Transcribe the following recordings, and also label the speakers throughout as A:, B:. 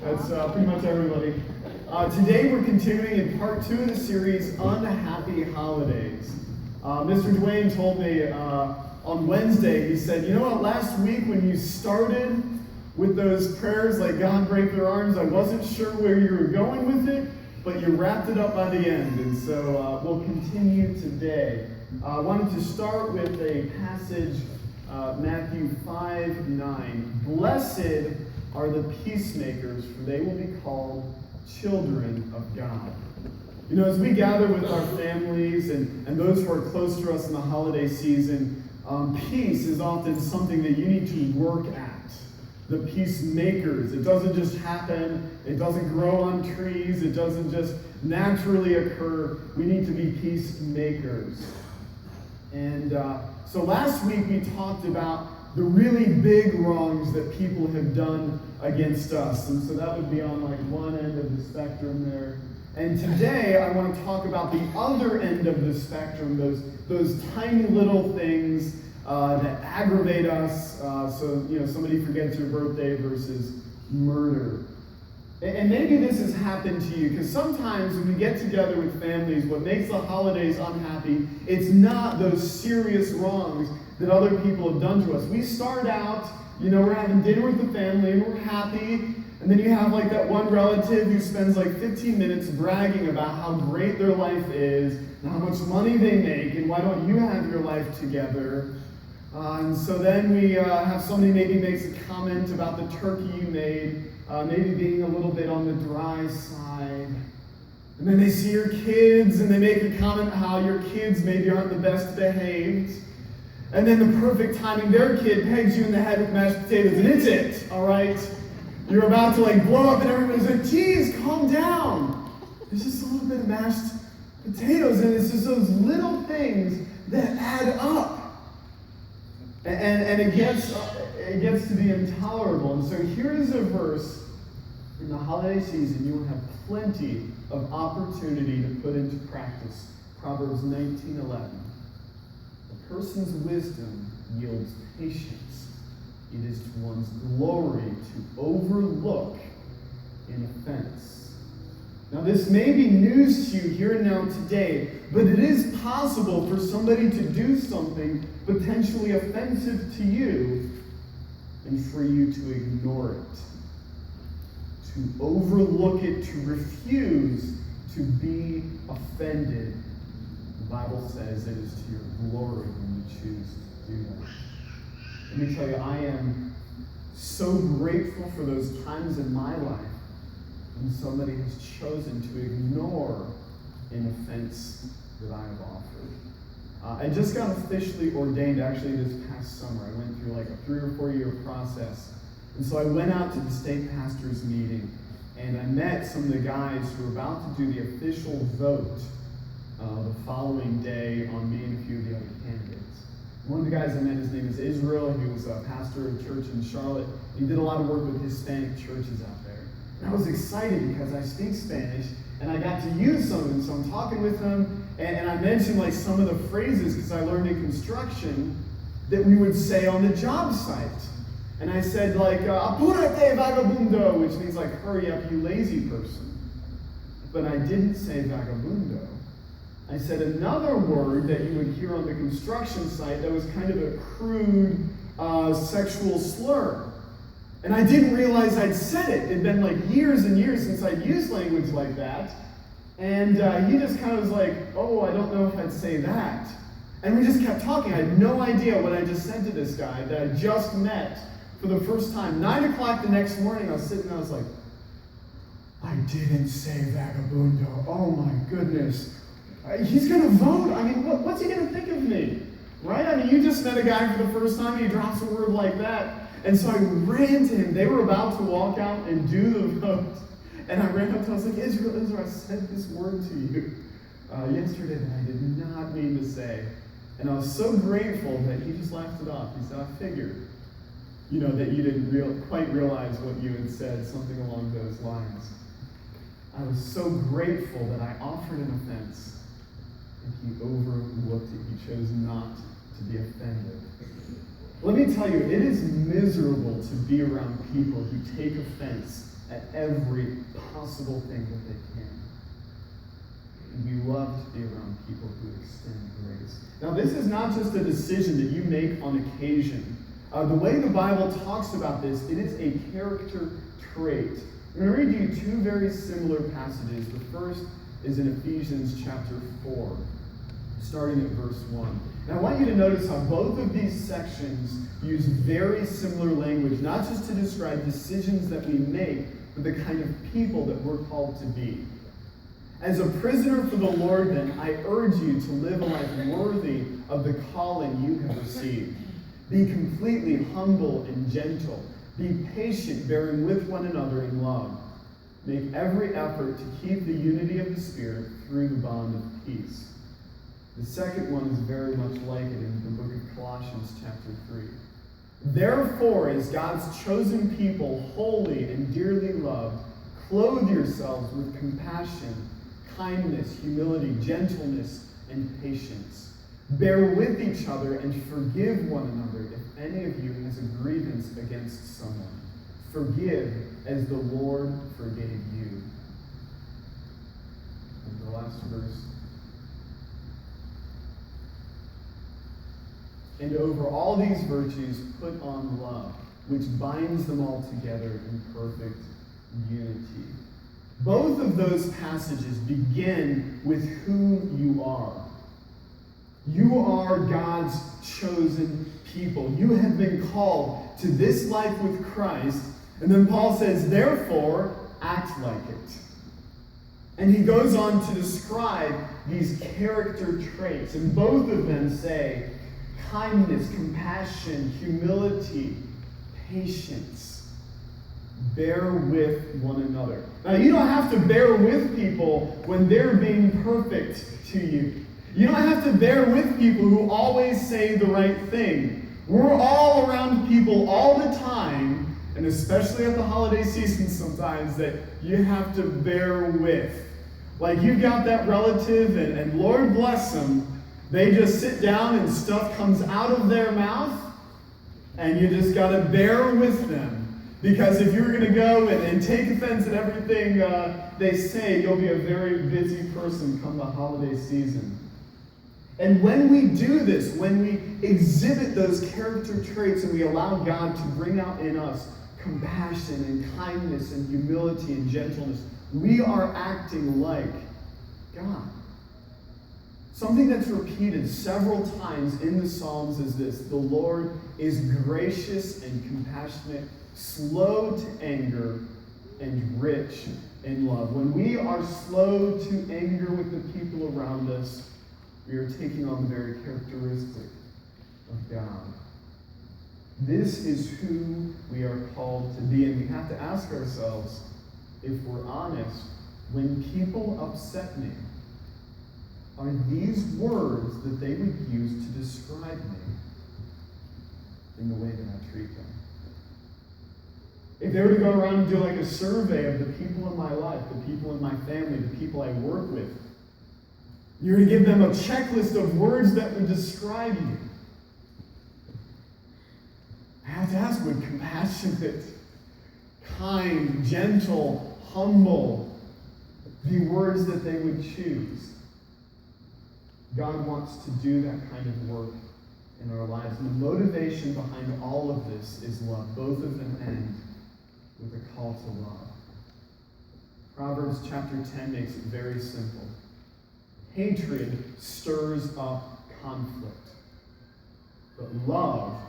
A: That's pretty much everybody. Today we're continuing in part 2 of the series, Unhappy Holidays. Mr. Dwayne told me on Wednesday, he said, you know what, last week when you started with those prayers like God break their arms, I wasn't sure where you were going with it, but you wrapped it up by the end. And so we'll continue today. I wanted to start with a passage, Matthew 5:9. Blessed are the peacemakers, for they will be called children of God. You know, as we gather with our families and those who are close to us in the holiday season, peace is often something that you need to work at. The peacemakers. It doesn't just happen. It doesn't grow on trees. It doesn't just naturally occur. We need to be peacemakers. And so last week we talked about the really big wrongs that people have done against us. And so that would be on like one end of the spectrum there. And today I want to talk about the other end of the spectrum, those tiny little things that aggravate us. So, you know, somebody forgets your birthday versus murder. And maybe this has happened to you, because sometimes when we get together with families, what makes the holidays unhappy, it's not those serious wrongs that other people have done to us. We start out, you know, we're having dinner with the family and we're happy, and then you have like that one relative who spends like 15 minutes bragging about how great their life is and how much money they make, and why don't you have your life together? And so then we have somebody maybe makes a comment about the turkey you made, maybe being a little bit on the dry side. And then they see your kids and they make a comment how your kids maybe aren't the best behaved. And then the perfect timing, their kid pegs you in the head with mashed potatoes, and it's it, all right? You're about to like blow up and everybody's like, geez, calm down. It's just a little bit of mashed potatoes, and it's just those little things that add up. And it gets to be intolerable. And so here's a verse in the holiday season you will have plenty of opportunity to put into practice. Proverbs 19:11. A person's wisdom yields patience. It is to one's glory to overlook an offense. Now this may be news to you here and now today, but it is possible for somebody to do something potentially offensive to you and for you to ignore it, to overlook it, to refuse to be offended. The Bible says it is to your glory when you choose to do that. Let me tell you, I am so grateful for those times in my life when somebody has chosen to ignore an offense that I have offered. I just got officially ordained actually this past summer. I went through like a 3 or 4 year process. And so I went out to the state pastor's meeting and I met some of the guys who were about to do the official vote the following day on me and a few of the other candidates. One of the guys I met, his name is Israel. He was a pastor of a church in Charlotte. He did a lot of work with Hispanic churches out there. And I was excited because I speak Spanish and I got to use some of them. So I'm talking with him and I mentioned like some of the phrases because I learned in construction that we would say on the job site. And I said like, apúrate vagabundo, which means like, hurry up, you lazy person. But I didn't say vagabundo. I said another word that you would hear on the construction site that was kind of a crude sexual slur. And I didn't realize I'd said it. It'd been like years and years since I'd used language like that. And he just kind of was like, oh, I don't know if I'd say that. And we just kept talking. I had no idea what I just said to this guy that I just met for the first time. 9 o'clock the next morning, I was sitting there, I was like, I didn't say vagabundo. Oh my goodness. He's going to vote. I mean, what's he going to think of me? Right? I mean, you just met a guy for the first time and he drops a word like that. And so I ran to him. They were about to walk out and do the vote. And I ran up to him. I was like, Israel, I said this word to you yesterday that I did not mean to say. And I was so grateful that he just laughed it off. He said, I figured, you know, that you didn't quite realize what you had said, something along those lines. I was so grateful that I offered an offense and he overlooked it. He chose not to be offended. Let me tell you, it is miserable to be around people who take offense at every possible thing that they can. And we love to be around people who extend grace. Now, this is not just a decision that you make on occasion. The way the Bible talks about this, it is a character trait. I'm going to read you two very similar passages. The first is in Ephesians chapter 4, starting at verse 1. And I want you to notice how both of these sections use very similar language, not just to describe decisions that we make, but the kind of people that we're called to be. As a prisoner for the Lord, then, I urge you to live a life worthy of the calling you have received. Be completely humble and gentle. Be patient, bearing with one another in love. Make every effort to keep the unity of the Spirit through the bond of peace. The second one is very much like it in the book of Colossians chapter 3. Therefore, as God's chosen people, holy and dearly loved, clothe yourselves with compassion, kindness, humility, gentleness, and patience. Bear with each other and forgive one another if any of you has a grievance against someone. Forgive as the Lord forgave you. And the last verse. And over all these virtues put on love, which binds them all together in perfect unity. Both of those passages begin with who you are. You are God's chosen people. You have been called to this life with Christ. And then Paul says, therefore, act like it. And he goes on to describe these character traits. And both of them say kindness, compassion, humility, patience. Bear with one another. Now, you don't have to bear with people when they're being perfect to you. You don't have to bear with people who always say the right thing. We're all around people all the time, and especially at the holiday season sometimes, that you have to bear with. Like you've got that relative, and Lord bless them, they just sit down and stuff comes out of their mouth, and you just got to bear with them. Because if you're going to go and take offense at everything they say, you'll be a very busy person come the holiday season. And when we do this, when we exhibit those character traits and we allow God to bring out in us compassion and kindness and humility and gentleness, we are acting like God. Something that's repeated several times in the Psalms is this: the Lord is gracious and compassionate, slow to anger, and rich in love. When we are slow to anger with the people around us, we are taking on the very characteristic of God. This is who we are called to be, and we have to ask ourselves, if we're honest, when people upset me, are these words that they would use to describe me in the way that I treat them? If they were to go around and do like a survey of the people in my life, the people in my family, the people I work with, you're to give them a checklist of words that would describe you. I have to ask, would compassionate, kind, gentle, humble be words that they would choose? God wants to do that kind of work in our lives. And the motivation behind all of this is love. Both of them end with a call to love. Proverbs chapter 10 makes it very simple. Hatred stirs up conflict, but love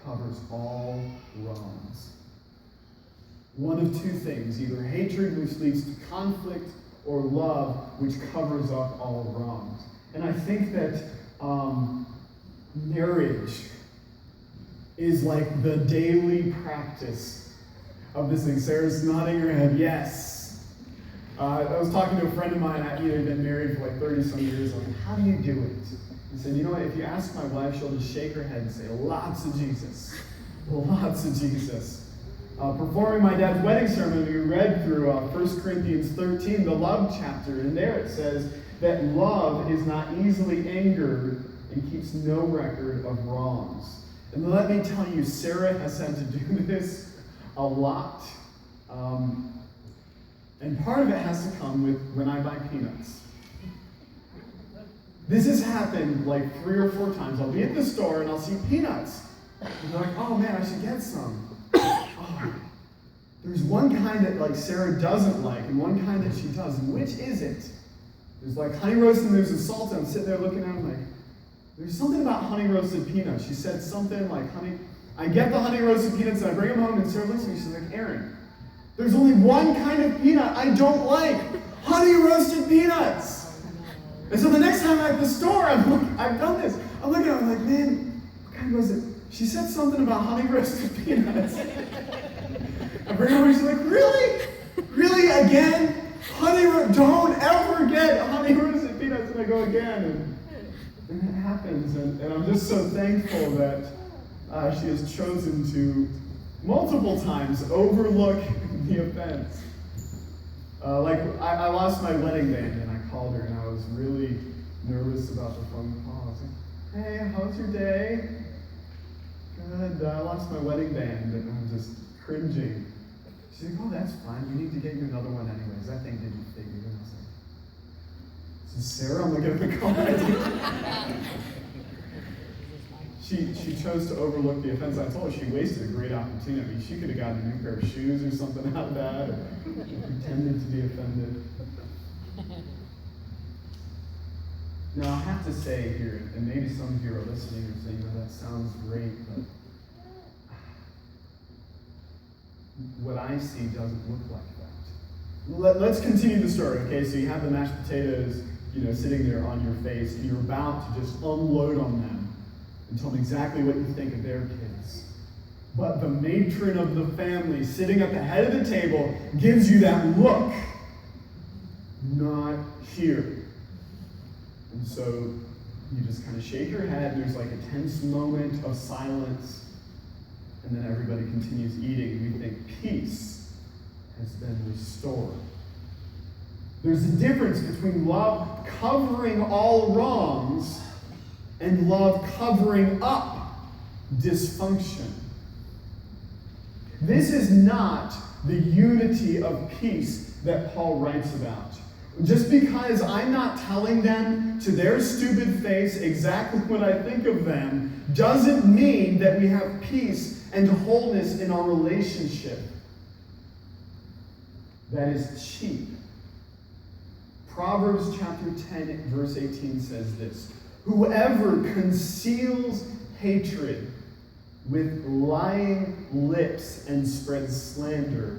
A: covers all wrongs. One of two things, either hatred which leads to conflict or love which covers up all wrongs. And I think that marriage is like the daily practice of this thing. Sarah's nodding her head, yes. I was talking to a friend of mine, I'd been married for like 30-some years. I'm like, how do you do it? He said, you know what, if you ask my wife, she'll just shake her head and say, lots of Jesus. Lots of Jesus. Performing my dad's wedding ceremony, we read through 1 Corinthians 13, the love chapter, and there it says that love is not easily angered and keeps no record of wrongs. And let me tell you, Sarah has had to do this a lot. And part of it has to come with when I buy peanuts. This has happened like 3 or 4 times. I'll be at the store and I'll see peanuts. And I'm like, oh man, I should get some. Oh, there's one kind that like Sarah doesn't like and one kind that she does. And which is it? There's like honey roasted and there's a salt. And I'm sitting there looking at them like, there's something about honey roasted peanuts. She said something like honey. I get the honey roasted peanuts and I bring them home and Sarah looks at me. She's like, Aaron, there's only one kind of peanut I don't like. Honey roasted peanuts. And so the next time I'm at the store, I've done this. I'm looking at it, I'm like, man, what kind was it? She said something about honey roasted peanuts. I bring it over and she's like, really? Really? Again? Don't ever get honey roasted peanuts. And I go again. And it happens. And I'm just so thankful that she has chosen to multiple times overlook the offense. I lost my wedding band and I called her and I was really nervous about the phone call. I was like, hey, how's your day? Good, I lost my wedding band and I'm just cringing. She's like, oh, that's fine. We need to get you another one anyways. That thing didn't fit you. And I was like, is this Sarah? I'm looking at the call. She chose to overlook the offense. I told her she wasted a great opportunity. She could have gotten a new pair of shoes or something out of that, or pretended to be offended. Now, I have to say here, and maybe some of you are listening and saying, that sounds great, but what I see doesn't look like that. Let's continue the story, okay? So you have the mashed potatoes, sitting there on your face, and you're about to just unload on them and tell them exactly what you think of their kids. But the matron of the family, sitting at the head of the table, gives you that look. Not here. And so you just kind of shake your head. There's like a tense moment of silence. And then everybody continues eating. And we think peace has been restored. There's a difference between love covering all wrongs and love covering up dysfunction. This is not the unity of peace that Paul writes about. Just because I'm not telling them to their stupid face exactly what I think of them doesn't mean that we have peace and wholeness in our relationship. That is cheap. Proverbs chapter 10, verse 18 says this: whoever conceals hatred with lying lips and spreads slander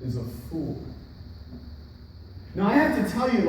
A: is a fool. Now, I have to tell you,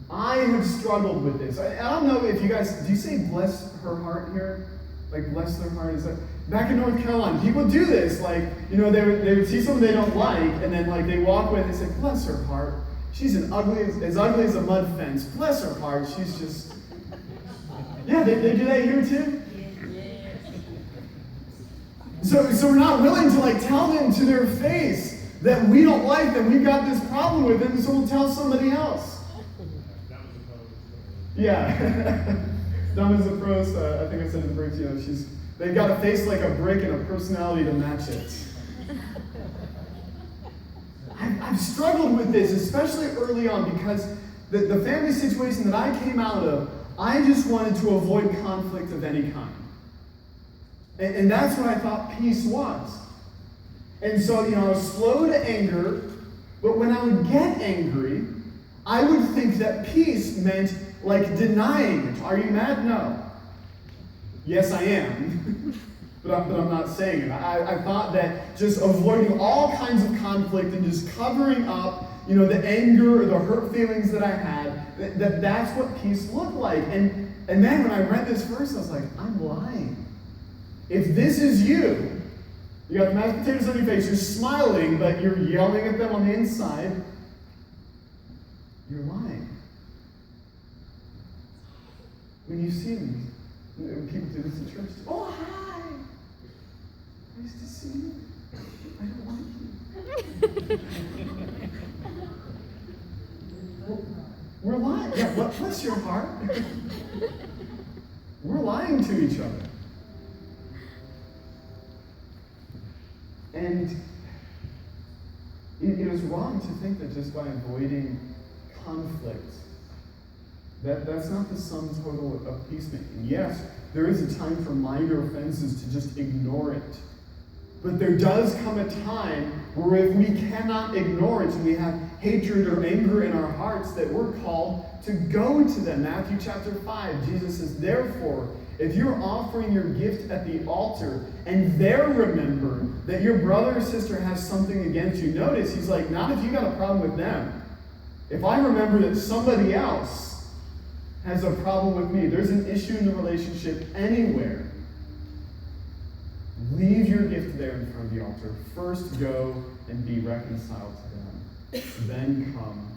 A: I have struggled with this. I don't know if you guys, do you say bless her heart here? Like, bless their heart? Is that, back in North Carolina, people do this. They would see something they don't like, and then, they walk away and they say, bless her heart. She's as ugly as a mud fence. Bless her heart. She's just... Yeah, they do that here too? So we're not willing to tell them to their face that we don't like them, we've got this problem with them, so we'll tell somebody else. Yeah. Dumb as a pros, I think I said in the break, they've got a face like a brick and a personality to match it. I've struggled with this, especially early on, because the family situation that I came out of, I just wanted to avoid conflict of any kind. And that's what I thought peace was. And so, I was slow to anger, but when I would get angry, I would think that peace meant denying it. Are you mad? No. Yes, I am. but I'm not saying it. I thought that just avoiding all kinds of conflict and just covering up, the anger or the hurt feelings that I had, that's what peace looked like. And then when I read this verse, I was like, I'm lying. If this is you got the mashed potatoes on your face, you're smiling, but you're yelling at them on the inside, you're lying. When you see them, people do this in church. Oh, hi! Nice to see you. I don't like you. We're lying. Yeah, bless your heart. We're lying to each other. And it is wrong to think that just by avoiding conflict, that's not the sum total of peacemaking. Yes, there is a time for minor offenses to just ignore it. But there does come a time where if we cannot ignore it and we have hatred or anger in our hearts, that we're called to go to them. Matthew chapter 5, Jesus says, therefore, if you're offering your gift at the altar and there remember that your brother or sister has something against you, notice he's like, not if you got a problem with them. If I remember that somebody else has a problem with me, there's an issue in the relationship anywhere, leave your gift there in front of the altar. First go and be reconciled to them. Then come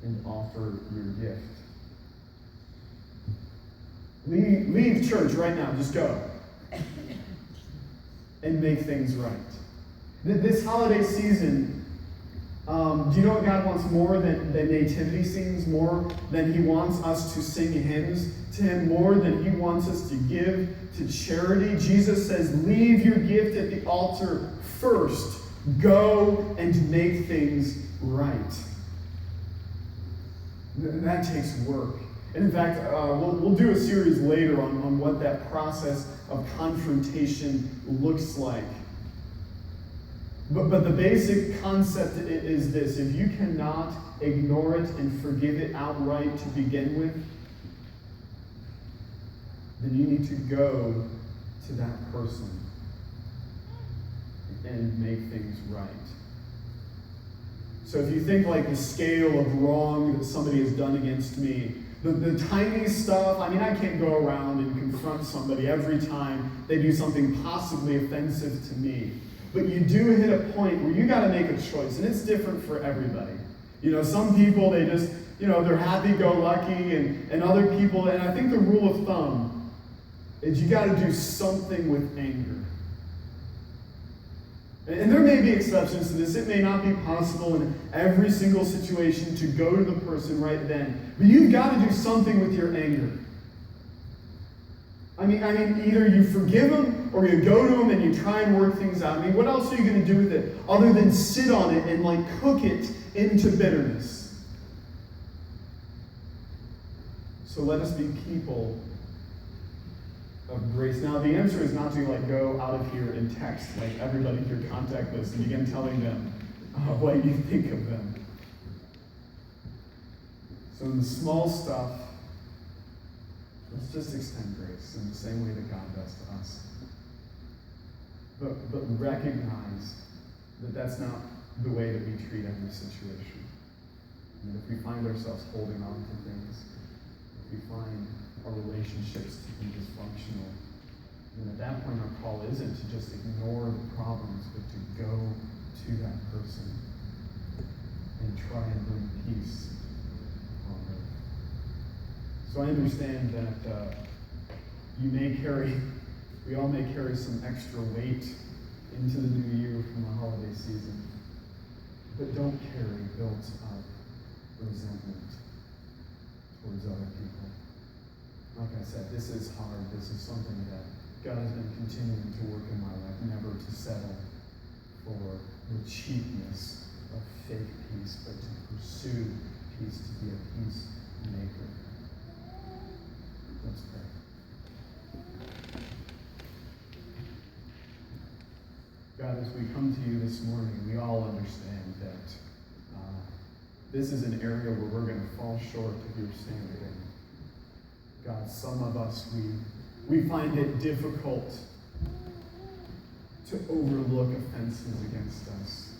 A: and offer your gift. Leave church right now. Just go. And make things right. This holiday season, do you know what God wants more than nativity scenes? More than he wants us to sing hymns to him? More than he wants us to give to charity? Jesus says, leave your gift at the altar first. Go and make things right. That takes work. And in fact, we'll do a series later on what that process of confrontation looks like. But the basic concept is this. If you cannot ignore it and forgive it outright to begin with, then you need to go to that person and make things right. So if you think like the scale of wrong that somebody has done against me, the tiny stuff, I can't go around and confront somebody every time they do something possibly offensive to me. But you do hit a point where you got to make a choice, and it's different for everybody. Some people, they just, they're happy-go-lucky, and other people, and I think the rule of thumb is you got to do something with anger. And there may be exceptions to this. It may not be possible in every single situation to go to the person right then. But you've got to do something with your anger. Either you forgive them or you go to them and you try and work things out. What else are you going to do with it other than sit on it and cook it into bitterness? So let us be people of grace. Now, the answer is not to go out of here and text everybody your contact list and begin telling them what you think of them. So in the small stuff, let's just extend grace in the same way that God does to us. But recognize that that's not the way that we treat every situation. If we find ourselves holding on to things, if we find our relationships to be dysfunctional, then at that point our call isn't to just ignore the problems, but to go to that person and try and bring peace on earth. So I understand that we all may carry some extra weight into the new year from the holiday season, but don't carry built-up resentment towards other people. Like I said, this is hard. This is something that God has been continuing to work in my life, never to settle for the cheapness of fake peace, but to pursue peace, to be a peacemaker. Let's pray. God, as we come to you this morning, we all understand that this is an area where we're going to fall short of your standard. God, some of us, we find it difficult to overlook offenses against us.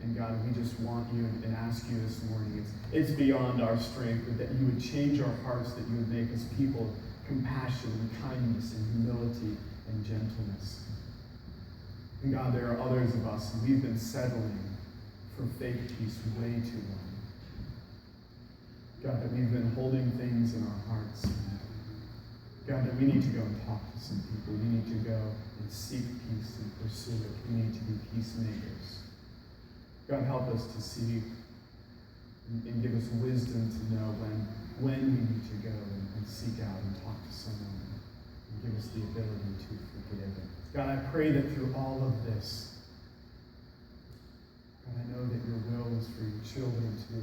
A: And God, we just want you and ask you this morning, it's beyond our strength, but that you would change our hearts, that you would make us people of compassion and kindness and humility and gentleness. And God, there are others of us, and we've been settling for fake peace way too long. God, that we've been holding things in our hearts. God, that we need to go and talk to some people. We need to go and seek peace and pursue it. We need to be peacemakers. God, help us to see and give us wisdom to know when we need to go and seek out and talk to someone and and give us the ability to forgive. God, I pray that through all of this, God, I know that your will is for your children to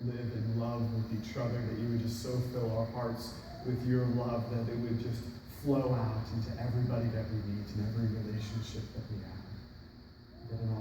A: live in love with each other, that you would just so fill our hearts with your love that it would just flow out into everybody that we meet and every relationship that we have. That in all